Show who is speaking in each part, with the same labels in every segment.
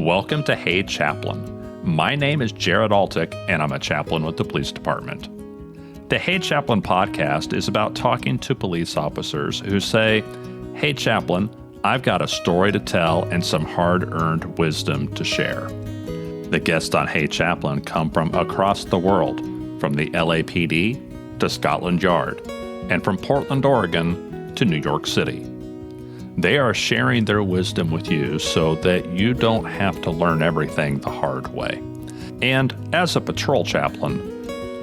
Speaker 1: Welcome to Hey Chaplain. My name is Jared Altick, and I'm a chaplain with the police department. The Hey Chaplain podcast is about talking to police officers who say, "Hey Chaplain, I've got a story to tell and some hard-earned wisdom to share." The guests on Hey Chaplain come from across the world, from the LAPD to Scotland Yard, and from Portland, Oregon to New York City. They are sharing their wisdom with you so that you don't have to learn everything the hard way. And as a patrol chaplain,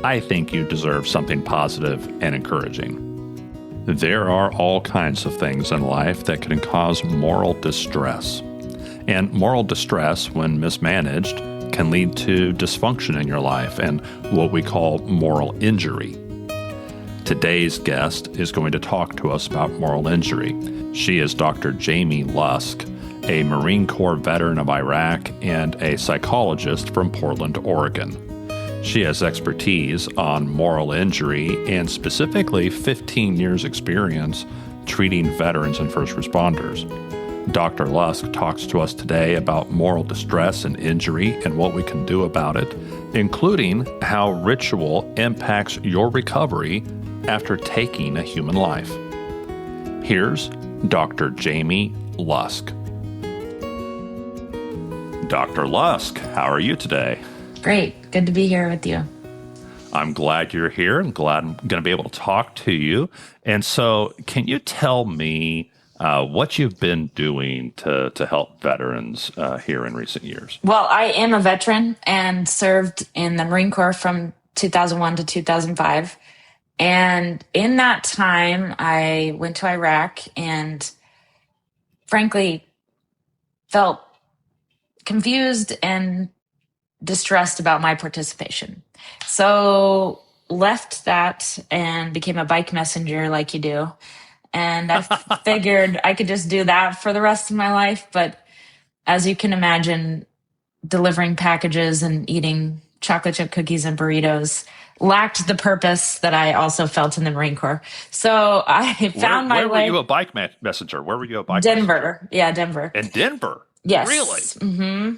Speaker 1: I think you deserve something positive and encouraging. There are all kinds of things in life that can cause moral distress. And moral distress, when mismanaged, can lead to dysfunction in your life and what we call moral injury. Today's guest is going to talk to us about moral injury. She is Dr. Jaimie Lusk, a Marine Corps veteran of Iraq and a psychologist from Portland, Oregon. She has expertise on moral injury and specifically 15 years experience treating veterans and first responders. Dr. Lusk talks to us today about moral distress and injury and what we can do about it, including how ritual impacts your recovery after taking a human life. Here's Dr. Jaimie Lusk. Dr. Lusk, how are you today?
Speaker 2: Great. Good to be here with you.
Speaker 1: I'm glad you're here and glad I'm going to be able to talk to you. And so can you tell me what you've been doing to help veterans here in recent years?
Speaker 2: Well, I am a veteran and served in the Marine Corps from 2001 to 2005. And in that time, I went to Iraq and frankly felt confused and distressed about my participation. So left that and became a bike messenger like you do. And I figured I could just do that for the rest of my life. But as you can imagine, delivering packages and eating chocolate chip cookies and burritos lacked the purpose that I also felt in the Marine Corps. So I found my way.
Speaker 1: Where were you a bike messenger? Where were you a bike
Speaker 2: Denver.
Speaker 1: messenger?
Speaker 2: Yeah, Denver.
Speaker 1: In Denver?
Speaker 2: Yes.
Speaker 1: Really?
Speaker 2: Mm-hmm.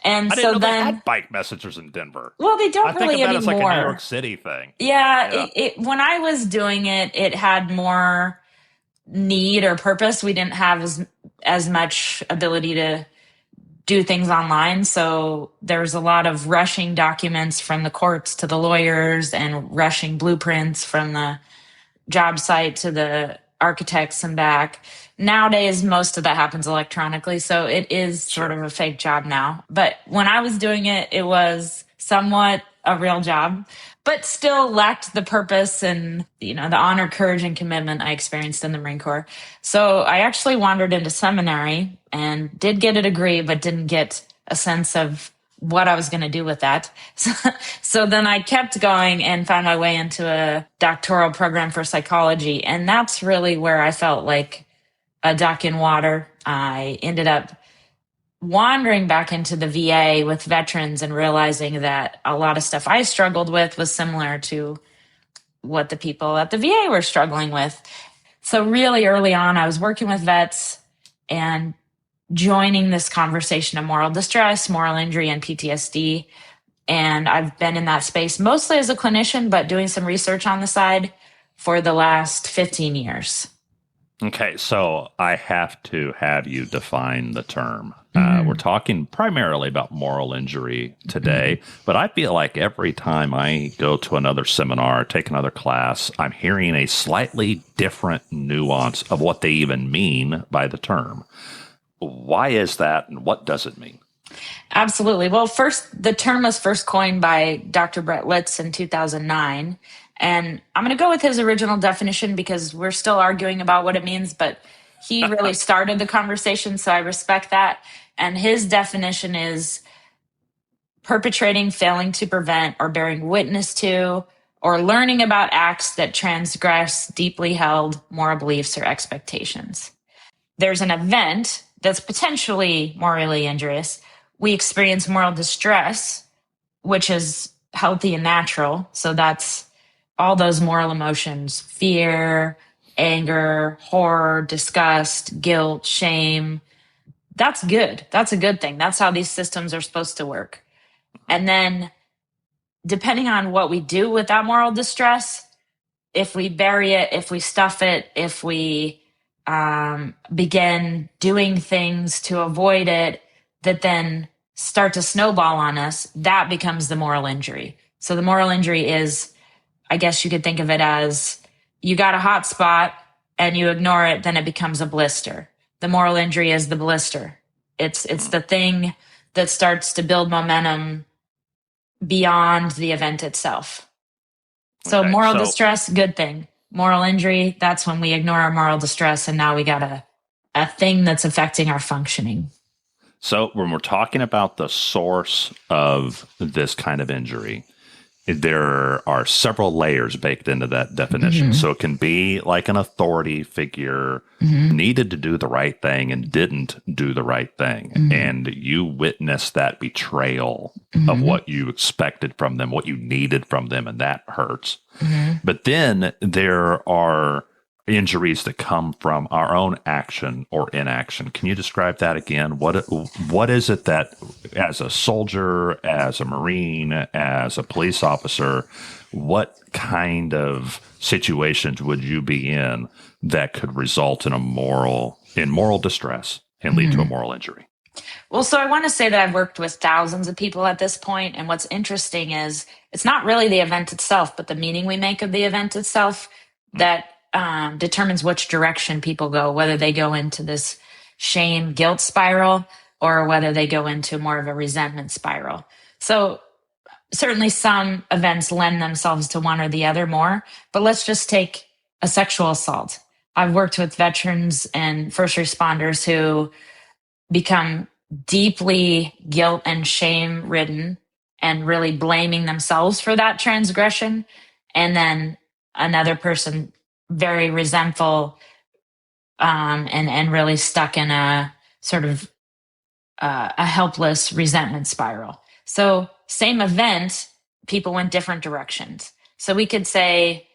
Speaker 2: And
Speaker 1: I didn't know they had bike messengers in Denver.
Speaker 2: Well, they don't really anymore.
Speaker 1: I think of that as like a New York City thing.
Speaker 2: Yeah. When I was doing it, it had more need or purpose. We didn't have as much ability to do things online. So there's a lot of rushing documents from the courts to the lawyers and rushing blueprints from the job site to the architects and back. Nowadays, most of that happens electronically. So it is sort of a fake job now. But when I was doing it, it was somewhat a real job, but still lacked the purpose and, the honor, courage, and commitment I experienced in the Marine Corps. So I actually wandered into seminary and did get a degree, but didn't get a sense of what I was going to do with that. So then I kept going and found my way into a doctoral program for psychology. And that's really where I felt like a duck in water. I ended up wandering back into the VA with veterans and realizing that a lot of stuff I struggled with was similar to what the people at the VA were struggling with. So really early on, I was working with vets and joining this conversation of moral distress, moral injury, and PTSD. And I've been in that space mostly as a clinician, but doing some research on the side for the last 15 years.
Speaker 1: Okay, so I have to have you define the term. We're talking primarily about moral injury today, but I feel like every time I go to another seminar, take another class, I'm hearing a slightly different nuance of what they even mean by the term. Why is that, and what does it mean?
Speaker 2: Absolutely. Well, the term was first coined by Dr. Brett Litz in 2009. And I'm going to go with his original definition because we're still arguing about what it means, but he really started the conversation, so I respect that. And his definition is perpetrating, failing to prevent, or bearing witness to, or learning about acts that transgress deeply held moral beliefs or expectations. There's an event that's potentially morally injurious. We experience moral distress, which is healthy and natural. So that's all those moral emotions: fear, anger, horror, disgust, guilt, shame, that's good. That's a good thing. That's how these systems are supposed to work. And then depending on what we do with that moral distress, if we bury it, if we stuff it, if we begin doing things to avoid it that then start to snowball on us, that becomes the moral injury. So the moral injury is, I guess you could think of it as, you got a hot spot and you ignore it, then it becomes a blister. The moral injury is the blister. It's the thing that starts to build momentum beyond the event itself. So
Speaker 1: Okay,
Speaker 2: moral distress, good thing. Moral injury, that's when we ignore our moral distress and now we got a thing that's affecting our functioning.
Speaker 1: So when we're talking about the source of this kind of injury, there are several layers baked into that definition.
Speaker 2: Mm-hmm.
Speaker 1: So it can be like an authority figure needed to do the right thing and didn't do the right thing. And you witnessed that betrayal of what you expected from them, what you needed from them, and that hurts. But then there are injuries that come from our own action or inaction. Can you describe that again? What is it that, as a soldier, as a Marine, as a police officer, what kind of situations would you be in that could result in moral distress and lead to a moral injury?
Speaker 2: Well, so I want to say that I've worked with thousands of people at this point, and what's interesting is it's not really the event itself, but the meaning we make of the event itself that determines which direction people go, whether they go into this shame, guilt spiral, or whether they go into more of a resentment spiral. So certainly some events lend themselves to one or the other more, but let's just take a sexual assault. I've worked with veterans and first responders who become deeply guilt and shame ridden and really blaming themselves for that transgression. And then another person very resentful and really stuck in a sort of a helpless resentment spiral. So same event, people went different directions. So we could say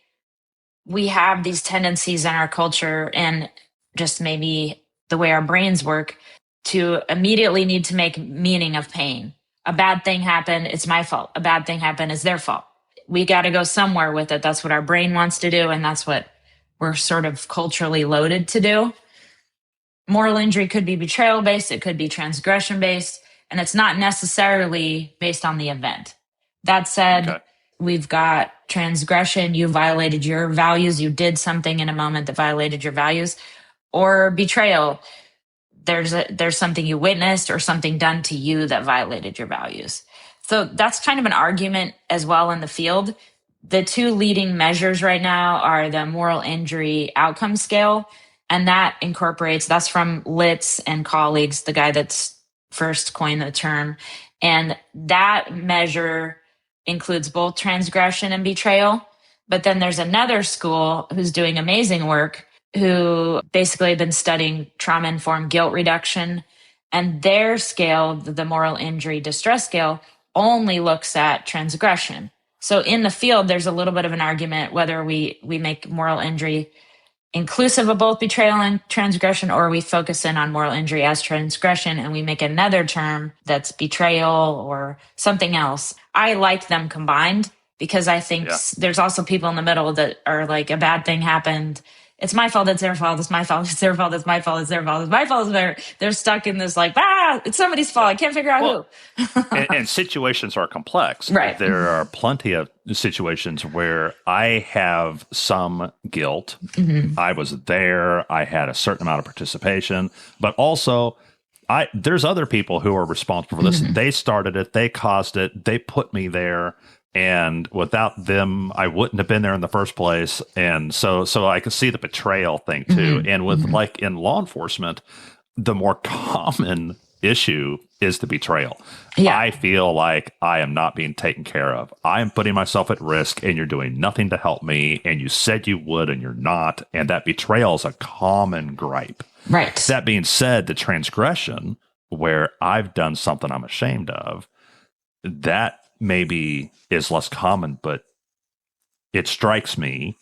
Speaker 2: we have these tendencies in our culture and just maybe the way our brains work to immediately need to make meaning of pain. A bad thing happened, it's my fault. A bad thing happened, it's their fault. We got to go somewhere with it. That's what our brain wants to do, and that's what we're sort of culturally loaded to do. Moral injury could be betrayal based, it could be transgression based, and it's not necessarily based on the event. That said, we've got transgression, you violated your values, you did something in a moment that violated your values, or betrayal. There's something you witnessed or something done to you that violated your values. So that's kind of an argument as well in the field. The two leading measures right now are the moral injury outcome scale, and that's from Litz and colleagues, the guy that's first coined the term. And that measure includes both transgression and betrayal. But then there's another school who's doing amazing work who basically have been studying trauma-informed guilt reduction. And their scale, the moral injury distress scale, only looks at transgression. So in the field, there's a little bit of an argument whether we make moral injury inclusive of both betrayal and transgression, or we focus in on moral injury as transgression and we make another term that's betrayal or something else. I like them combined because I think there's also people in the middle that are like, a bad thing happened, it's my fault, it's their fault, it's my fault, it's their fault, it's my fault, it's their fault, it's my fault, they're stuck in this like, it's somebody's fault, I can't figure out who.
Speaker 1: and situations are complex.
Speaker 2: Right.
Speaker 1: There are plenty of situations where I have some guilt. I was there, I had a certain amount of participation, but also there's other people who are responsible for this. They started it, they caused it, they put me there. And without them, I wouldn't have been there in the first place. And so I could see the betrayal thing too. And with like in law enforcement, the more common issue is the betrayal. Yeah. I feel like I am not being taken care of. I am putting myself at risk and you're doing nothing to help me. And you said you would and you're not. And that betrayal is a common gripe.
Speaker 2: Right.
Speaker 1: That being said, the transgression where I've done something I'm ashamed of, that maybe is less common, but it strikes me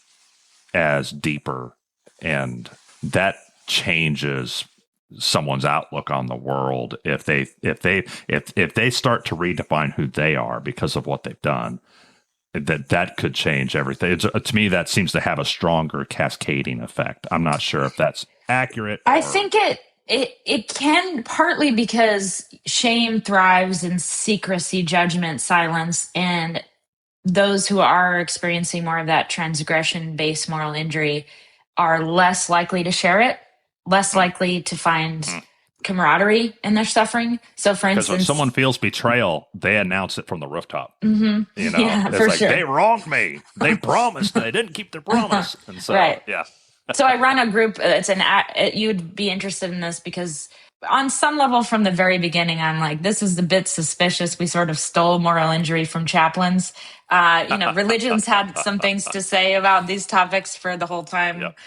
Speaker 1: as deeper, and that changes someone's outlook on the world if they start to redefine who they are because of what they've done. That could change everything. To me, that seems to have a stronger cascading effect. I'm not sure if that's accurate.
Speaker 2: I think it can, partly because shame thrives in secrecy, judgment, silence, and those who are experiencing more of that transgression-based moral injury are less likely to share it, less likely to find camaraderie in their suffering. So, for instance,
Speaker 1: because when someone feels betrayal, they announce it from the rooftop.
Speaker 2: Mm-hmm.
Speaker 1: You know,
Speaker 2: yeah,
Speaker 1: it's
Speaker 2: for
Speaker 1: like
Speaker 2: sure.
Speaker 1: They wronged me. They promised. They didn't keep their promise. And so,
Speaker 2: right.
Speaker 1: Yeah.
Speaker 2: So I run a group. You'd be interested in this because on some level from the very beginning, I'm like, this is a bit suspicious. We sort of stole moral injury from chaplains. Religions had some things to say about these topics for the whole time.
Speaker 1: Yep.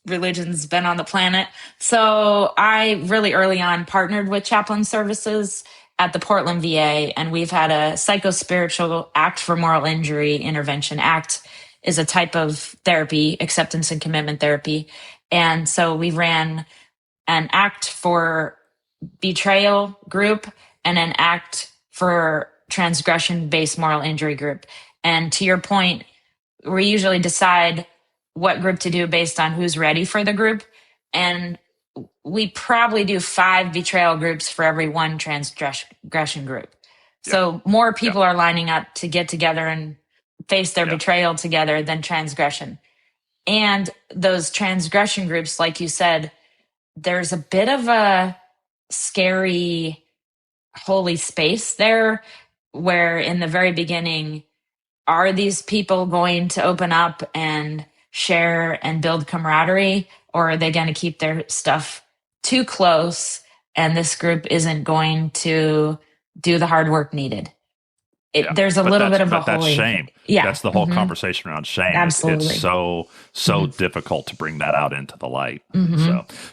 Speaker 2: Religion's been on the planet. So I really early on partnered with Chaplain Services at the Portland VA, and we've had a psychospiritual act for moral injury intervention. ACT is a type of therapy, acceptance and commitment therapy. And so we ran an ACT for betrayal group and an ACT for transgression-based moral injury group. And to your point, we usually decide what group to do based on who's ready for the group. And we probably do 5 betrayal groups for every 1 transgression group. Yep. So more people are lining up to get together and face their betrayal together than transgression. And those transgression groups, like you said, there's a bit of a scary holy space there where in the very beginning, are these people going to open up and share and build camaraderie, or are they going to keep their stuff too close and this group isn't going to do the hard work needed? There's a little bit of a
Speaker 1: that's shame.
Speaker 2: Yeah.
Speaker 1: That's the whole conversation around shame.
Speaker 2: Absolutely.
Speaker 1: It's so difficult to bring that out into the light.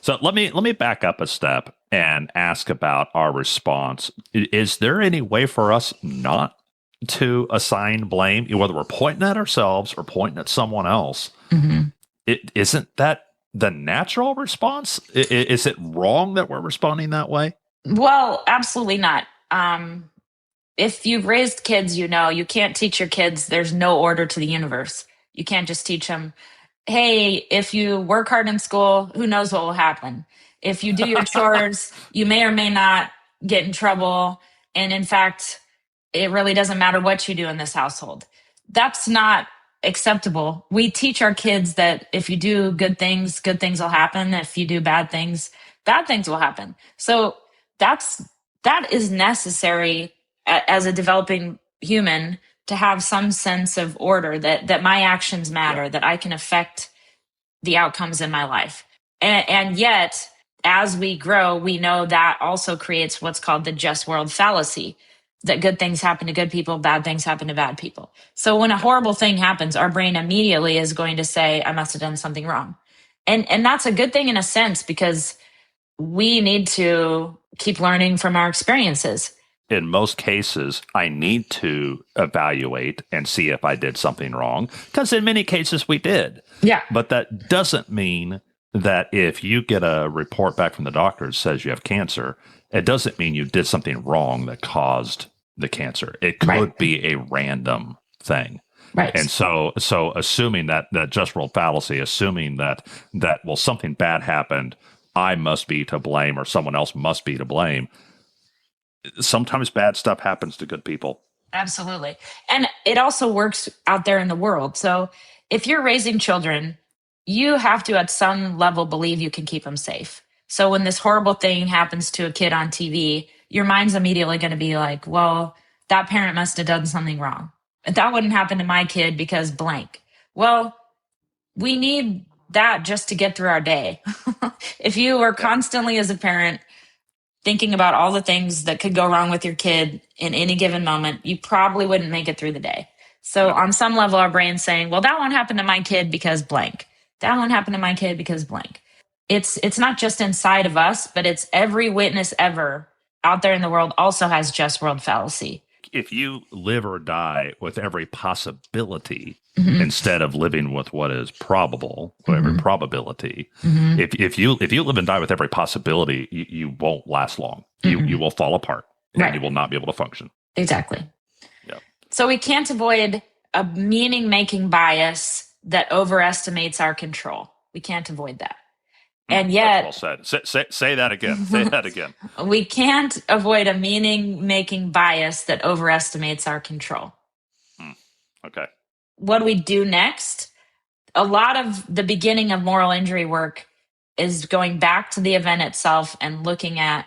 Speaker 1: So let me back up a step and ask about our response. Is there any way for us not to assign blame, whether we're pointing at ourselves or pointing at someone else? Isn't that the natural response? Is it wrong that we're responding that way?
Speaker 2: Well, absolutely not. If you've raised kids, you can't teach your kids there's no order to the universe. You can't just teach them, hey, if you work hard in school, who knows what will happen? If you do your chores, you may or may not get in trouble. And in fact, it really doesn't matter what you do in this household. That's not acceptable. We teach our kids that if you do good things will happen. If you do bad things will happen. So that is necessary as a developing human to have some sense of order, that my actions matter, that I can affect the outcomes in my life. And yet, as we grow, we know that also creates what's called the just world fallacy, that good things happen to good people, bad things happen to bad people. So when a horrible thing happens, our brain immediately is going to say, I must have done something wrong. And that's a good thing in a sense, because we need to keep learning from our experiences.
Speaker 1: In most cases, I need to evaluate and see if I did something wrong, because in many cases we did.
Speaker 2: Yeah.
Speaker 1: But that doesn't mean that if you get a report back from the doctor that says you have cancer, it doesn't mean you did something wrong that caused the cancer. It could be a random thing.
Speaker 2: Right.
Speaker 1: And so assuming that just world fallacy, assuming that well, something bad happened, I must be to blame or someone else must be to blame. Sometimes bad stuff happens to good people.
Speaker 2: Absolutely. And it also works out there in the world. So if you're raising children, you have to at some level believe you can keep them safe. So when this horrible thing happens to a kid on TV, your mind's immediately going to be like, well, that parent must have done something wrong. That wouldn't happen to my kid because blank. Well, we need that just to get through our day. If you are constantly as a parent thinking about all the things that could go wrong with your kid in any given moment, you probably wouldn't make it through the day. So on some level, our brain's saying, well, that won't happen to my kid because blank. That won't happen to my kid because blank. It's not just inside of us, but it's every witness ever out there in the world also has just world fallacy.
Speaker 1: if you live or die with every possibility instead of living with what is probable, or every probability, if you live and die with every possibility, you won't last long. You will fall apart, and you will not be able to function.
Speaker 2: Exactly.
Speaker 1: Yeah.
Speaker 2: So we can't avoid a meaning-making bias that overestimates our control. We can't avoid that. And yet,
Speaker 1: that's well said. Say that again. Say that again.
Speaker 2: We can't avoid a meaning-making bias that overestimates our control.
Speaker 1: Okay.
Speaker 2: What do we do next? A lot of the beginning of moral injury work is going back to the event itself and looking at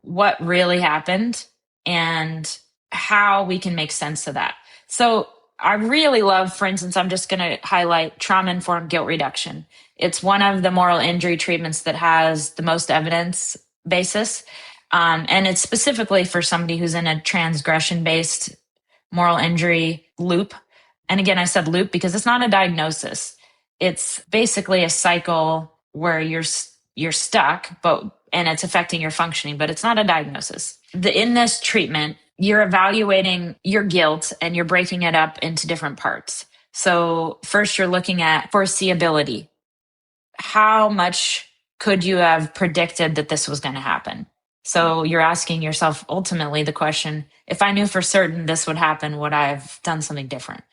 Speaker 2: what really happened and how we can make sense of that. So I really love, for instance, I'm just going to highlight trauma-informed guilt reduction. It's one of the moral injury treatments that has the most evidence basis. And it's specifically for somebody who's in a transgression-based moral injury loop. And again, I said loop because it's not a diagnosis. It's basically a cycle where you're stuck, and it's affecting your functioning, but it's not a diagnosis. In this treatment, you're evaluating your guilt and you're breaking it up into different parts. So first you're looking at foreseeability. How much could you have predicted that this was going to happen? So you're asking yourself ultimately the question, if I knew for certain this would happen, would I have done something different?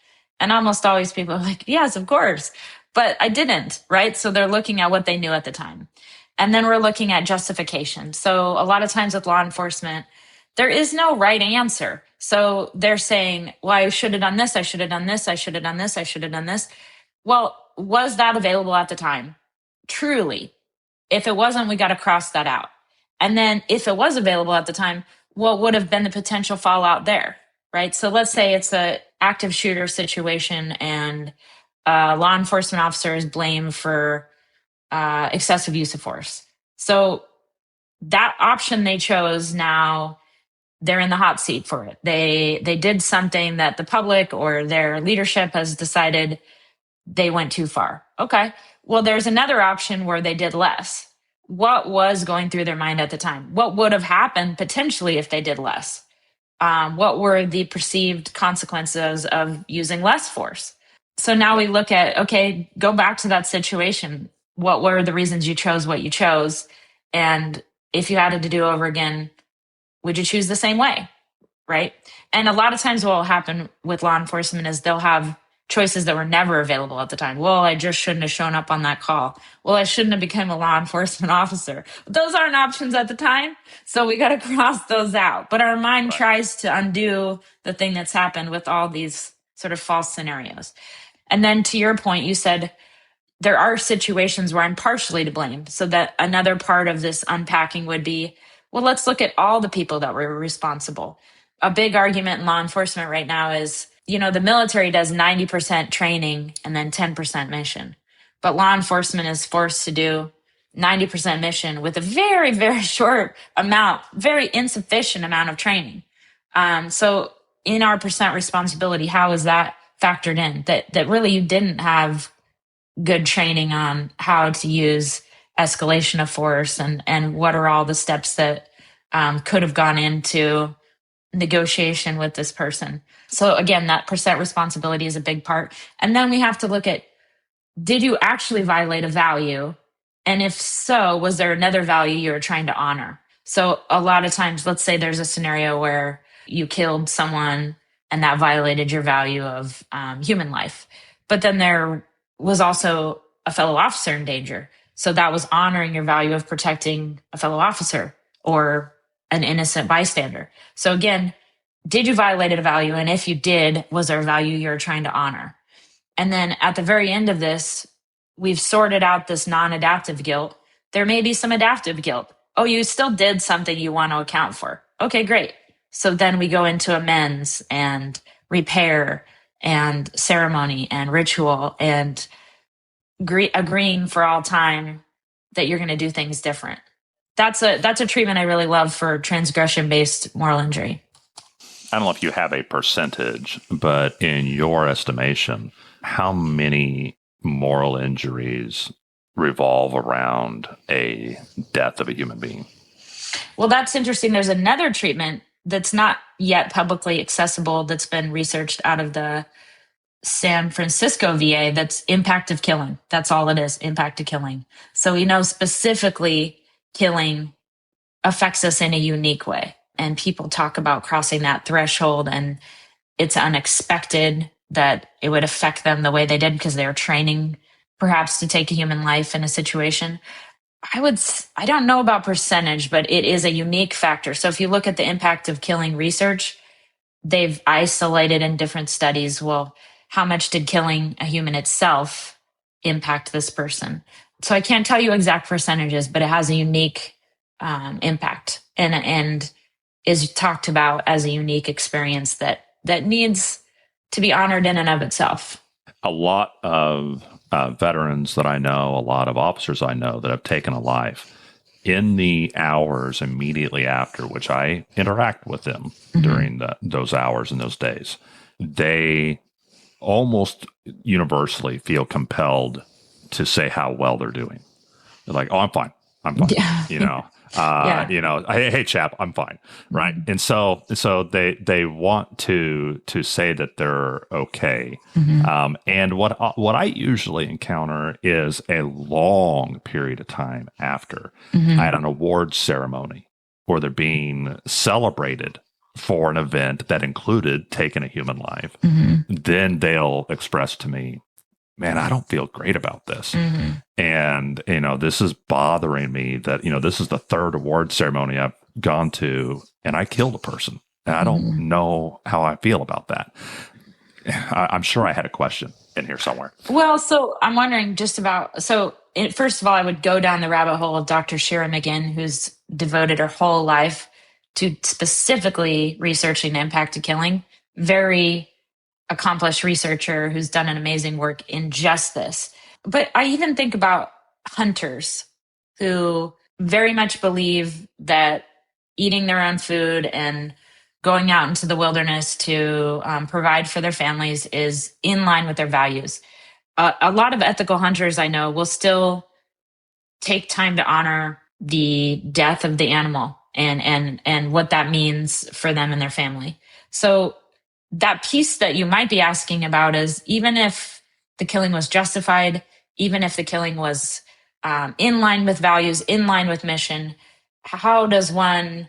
Speaker 2: And almost always people are like, yes, of course, but I didn't, right? So they're looking at what they knew at the time. And then we're looking at justification. So a lot of times with law enforcement, there is no right answer. So they're saying, well, I should have done this. I should have done this. I should have done this. I should have done this. Well, was that available at the time? Truly. If it wasn't, we got to cross that out. And then if it was available at the time, what would have been the potential fallout there, right? So let's say it's an active shooter situation and a law enforcement officer is blamed for excessive use of force. So that option they chose, now they're in the hot seat for it. They did something that the public or their leadership has decided they went too far. Okay. Well, there's another option where they did less. What was going through their mind at the time? What would have happened potentially if they did less? What were the perceived consequences of using less force? So now we look at, okay, go back to that situation. What were the reasons you chose what you chose? And if you had it to do over again, would you choose the same way? Right? And a lot of times what will happen with law enforcement is they'll have choices that were never available at the time. Well, I just shouldn't have shown up on that call. Well, I shouldn't have become a law enforcement officer. But those aren't options at the time. So we got to cross those out. But our mind tries to undo the thing that's happened with all these sort of false scenarios. And then to your point, you said there are situations where I'm partially to blame. So that another part of this unpacking would be, well, let's look at all the people that were responsible. A big argument in law enforcement right now is, the military does 90% training and then 10% mission. But law enforcement is forced to do 90% mission with a very, very short amount, very insufficient amount of training. So in our percent responsibility, how is that factored in? That really you didn't have good training on how to use escalation of force and what are all the steps that could have gone into negotiation with this person. So again, that percent responsibility is a big part. And then we have to look at, did you actually violate a value? And if so, was there another value you were trying to honor? So a lot of times, let's say there's a scenario where you killed someone and that violated your value of human life. But then there was also a fellow officer in danger. So that was honoring your value of protecting a fellow officer or an innocent bystander. So again, did you violate a value? And if you did, was there a value you're trying to honor? And then at the very end of this, we've sorted out this non-adaptive guilt. There may be some adaptive guilt. Oh, you still did something you want to account for. Okay, great. So then we go into amends and repair and ceremony and ritual and agreeing for all time that you're going to do things different. That's a treatment I really love for transgression-based moral injury.
Speaker 1: I don't know if you have a percentage, but in your estimation, how many moral injuries revolve around a death of a human being?
Speaker 2: Well, that's interesting. There's another treatment that's not yet publicly accessible that's been researched out of the San Francisco VA. That's impact of killing. That's all it is, impact of killing. So we know specifically killing affects us in a unique way. And people talk about crossing that threshold, and it's unexpected that it would affect them the way they did because they were training perhaps to take a human life in a situation. I don't know about percentage, but it is a unique factor. So if you look at the impact of killing research, they've isolated in different studies, well, how much did killing a human itself impact this person? So I can't tell you exact percentages, but it has a unique impact and is talked about as a unique experience that needs to be honored in and of itself.
Speaker 1: A lot of veterans that I know, a lot of officers I know that have taken a life in the hours immediately after, which I interact with them during those hours and those days, they almost universally feel compelled to say how well they're doing. They're like, "Oh, I'm fine. I'm fine."
Speaker 2: Yeah.
Speaker 1: Hey, chap, I'm fine. Right. And so they want to say that they're okay. And what I usually encounter is a long period of time after I had an award ceremony or they're being celebrated for an event that included taking a human life. Then they'll express to me, "Man, I don't feel great about this." And, this is bothering me that, this is the third award ceremony I've gone to and I killed a person. And I don't know how I feel about that. I'm sure I had a question in here somewhere.
Speaker 2: Well, so I'm wondering just about, first of all, I would go down the rabbit hole of Dr. Shira Maguen, who's devoted her whole life to specifically researching the impact of killing. Very accomplished researcher who's done an amazing work in just this. But I even think about hunters who very much believe that eating their own food and going out into the wilderness to provide for their families is in line with their values. A lot of ethical hunters I know will still take time to honor the death of the animal and what that means for them and their family. So that piece that you might be asking about is, even if the killing was justified, even if the killing was in line with values, in line with mission, how does one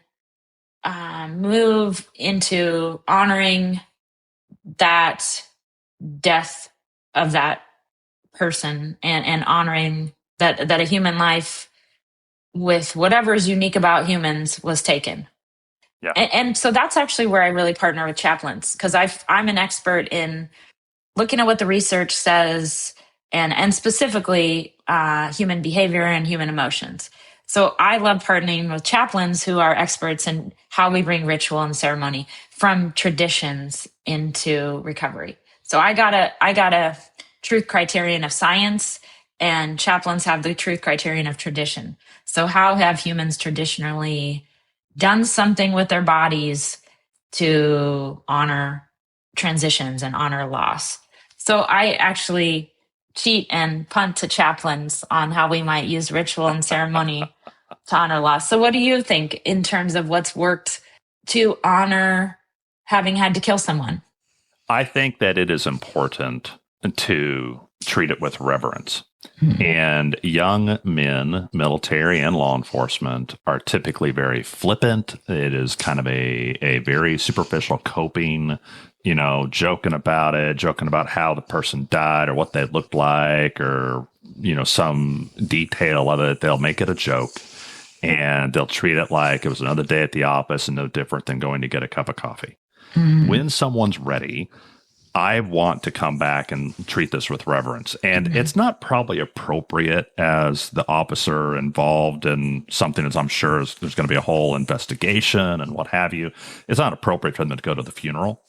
Speaker 2: move into honoring that death of that person and honoring that a human life with whatever is unique about humans was taken?
Speaker 1: Yeah.
Speaker 2: And so that's actually where I really partner with chaplains, because I'm an expert in looking at what the research says and specifically human behavior and human emotions. So I love partnering with chaplains who are experts in how we bring ritual and ceremony from traditions into recovery. So I got a truth criterion of science, and chaplains have the truth criterion of tradition. So how have humans traditionally done something with their bodies to honor transitions and honor loss? So I actually cheat and punt to chaplains on how we might use ritual and ceremony to honor loss. So what do you think in terms of what's worked to honor having had to kill someone?
Speaker 1: I think that it is important to treat it with reverence. And young men, military and law enforcement, are typically very flippant. It is kind of a very superficial coping, joking about how the person died or what they looked like, or, some detail of it. They'll make it a joke and they'll treat it like it was another day at the office and no different than going to get a cup of coffee. When someone's ready, I want to come back and treat this with reverence. And it's not probably appropriate as the officer involved in something, as I'm sure there's going to be a whole investigation and what have you. It's not appropriate for them to go to the funeral.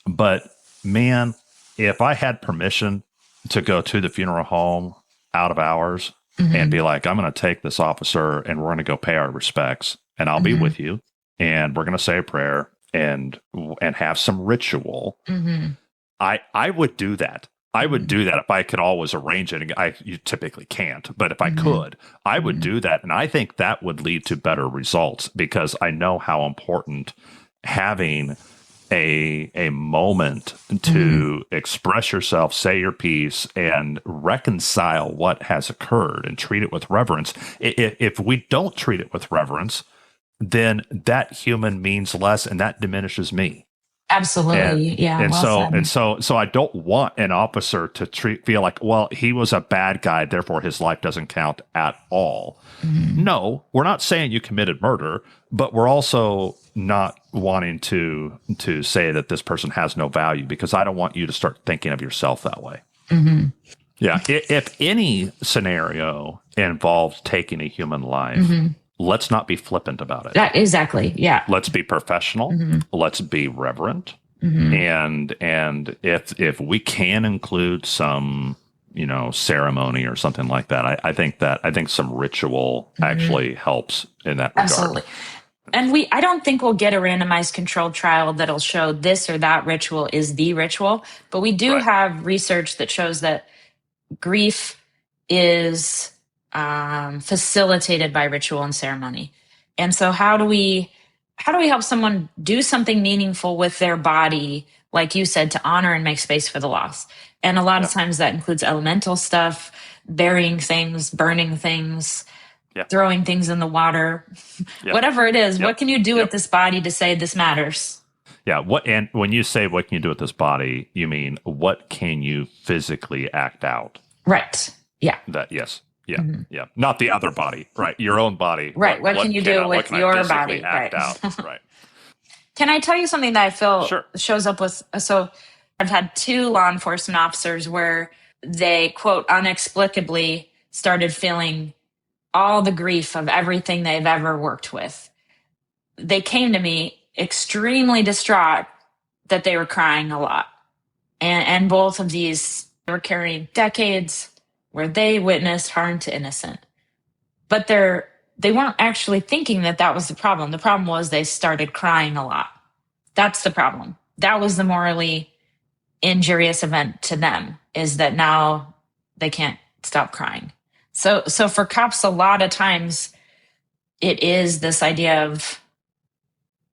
Speaker 1: But man, if I had permission to go to the funeral home out of hours and be like, I'm going to take this officer and we're going to go pay our respects and I'll be with you and we're going to say a prayer and have some ritual. I would do that. I would do that if I could always arrange it. You typically can't, but if I could, I would do that. And I think that would lead to better results because I know how important having a moment to express yourself, say your piece, and reconcile what has occurred and treat it with reverence. If we don't treat it with reverence, then that human means less, and that diminishes me.
Speaker 2: Absolutely.
Speaker 1: So I don't want an officer to feel like, well, he was a bad guy, therefore his life doesn't count at all. No, we're not saying you committed murder, but we're also not wanting to say that this person has no value, because I don't want you to start thinking of yourself that way. Yeah. If any scenario involves taking a human life, let's not be flippant about it.
Speaker 2: Exactly. Yeah.
Speaker 1: Let's be professional. Let's be reverent. And if we can include some, ceremony or something like that, I think some ritual actually helps in that regard.
Speaker 2: Absolutely. And I don't think we'll get a randomized controlled trial that'll show this or that ritual is the ritual, but we do have research that shows that grief is facilitated by ritual and ceremony. And so how do we help someone do something meaningful with their body, like you said, to honor and make space for the loss? And a lot of times that includes elemental stuff, burying things, burning things, throwing things in the water, whatever it is. What can you do with this body to say this matters?
Speaker 1: Yeah. And when you say what can you do with this body, you mean what can you physically act out?
Speaker 2: Right. Yeah.
Speaker 1: Yes. Yeah. Yeah. Not the other body, right? Your own body.
Speaker 2: Right. What can you do with your body?
Speaker 1: Act out? Right.
Speaker 2: Can I tell you something that I feel shows up with? So I've had 2 law enforcement officers where they, quote, inexplicably started feeling all the grief of everything they've ever worked with. They came to me extremely distraught that they were crying a lot. And both of these were carrying decades where they witnessed harm to innocent. But they weren't actually thinking that was the problem. The problem was they started crying a lot. That's the problem. That was the morally injurious event to them, is that now they can't stop crying. So for cops, a lot of times it is this idea of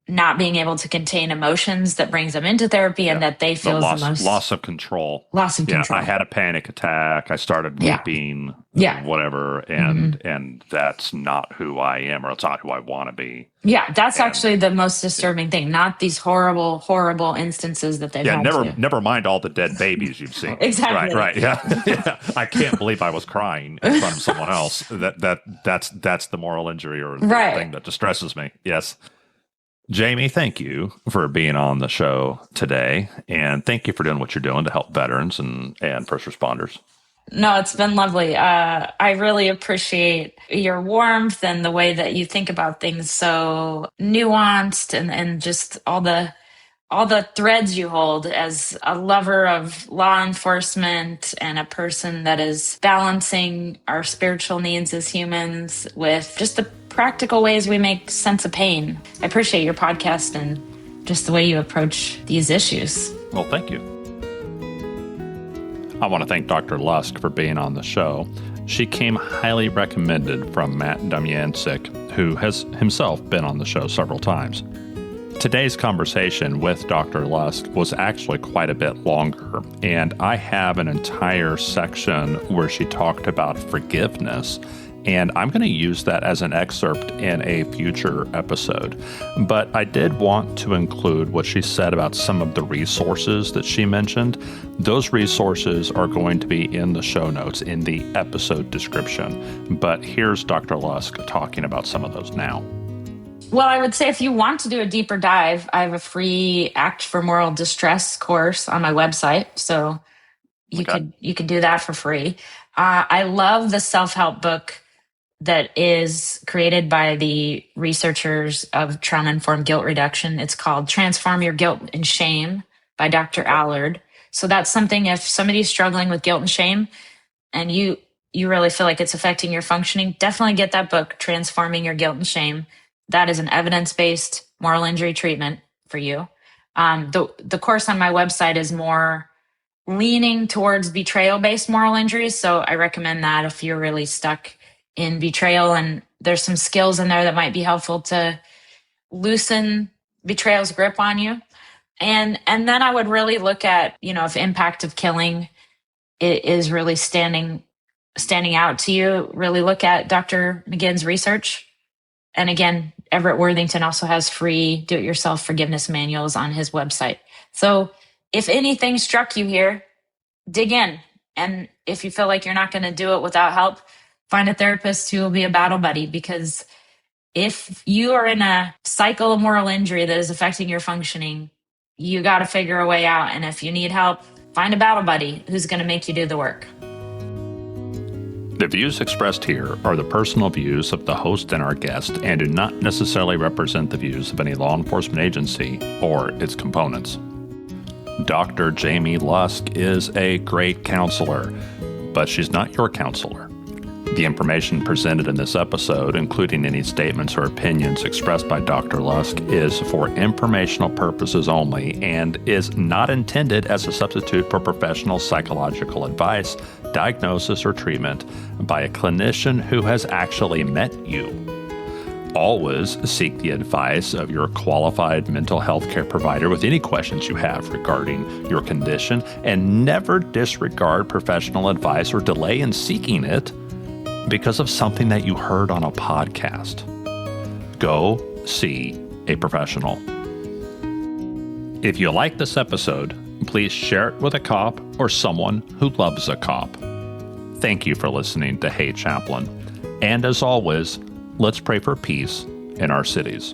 Speaker 2: not being able to contain emotions that brings them into therapy, and that they feel the most
Speaker 1: loss of control.
Speaker 2: I
Speaker 1: had a panic attack. I started weeping, whatever, and that's not who I am, or it's not who I want to be.
Speaker 2: Yeah, that's actually the most disturbing thing. Not these horrible, horrible instances that they've had.
Speaker 1: Never mind all the dead babies you've seen.
Speaker 2: Exactly.
Speaker 1: Right. Yeah. I can't believe I was crying in front of someone else. That's the moral injury or the thing that distresses me. Yes. Jaimie, thank you for being on the show today, and thank you for doing what you're doing to help veterans and first responders.
Speaker 2: No, it's been lovely. I really appreciate your warmth and the way that you think about things so nuanced, and just all the threads you hold as a lover of law enforcement and a person that is balancing our spiritual needs as humans with just the practical ways we make sense of pain. I appreciate your podcast and just the way you approach these issues.
Speaker 1: Well, thank you. I want to thank Dr. Lusk for being on the show. She came highly recommended from Matt Dumyansik, who has himself been on the show several times. Today's conversation with Dr. Lusk was actually quite a bit longer, and I have an entire section where she talked about forgiveness, and I'm going to use that as an excerpt in a future episode. But I did want to include what she said about some of the resources that she mentioned. Those resources are going to be in the show notes in the episode description. But here's Dr. Lusk talking about some of those now.
Speaker 2: Well, I would say if you want to do a deeper dive, I have a free Act for Moral Distress course on my website. So you could do that for free. I love the self-help book that is created by the researchers of trauma-informed guilt reduction. It's called Transform Your Guilt and Shame by Dr. Allard. So that's something, if somebody's struggling with guilt and shame and you really feel like it's affecting your functioning, definitely get that book, Transforming Your Guilt and Shame. That is an evidence-based moral injury treatment for you. The course on my website is more leaning towards betrayal-based moral injuries. So I recommend that if you're really stuck in betrayal, and there's some skills in there that might be helpful to loosen betrayal's grip on you. And then I would really look at, if impact of killing is really standing out to you, really look at Dr. Maguen's research. And again, Everett Worthington also has free do-it-yourself forgiveness manuals on his website. So if anything struck you here, dig in. And if you feel like you're not going to do it without help, find a therapist who will be a battle buddy, because if you are in a cycle of moral injury that is affecting your functioning, you got to figure a way out. And if you need help, find a battle buddy who's going to make you do the work.
Speaker 1: The views expressed here are the personal views of the host and our guest and do not necessarily represent the views of any law enforcement agency or its components. Dr. Jaimie Lusk is a great counselor, but she's not your counselor. The information presented in this episode, including any statements or opinions expressed by Dr. Lusk, is for informational purposes only and is not intended as a substitute for professional psychological advice, diagnosis, or treatment by a clinician who has actually met you. Always seek the advice of your qualified mental health care provider with any questions you have regarding your condition, and never disregard professional advice or delay in seeking it because of something that you heard on a podcast. Go see a professional. If you like this episode, please share it with a cop or someone who loves a cop. Thank you for listening to Hey Chaplain. And as always, let's pray for peace in our cities.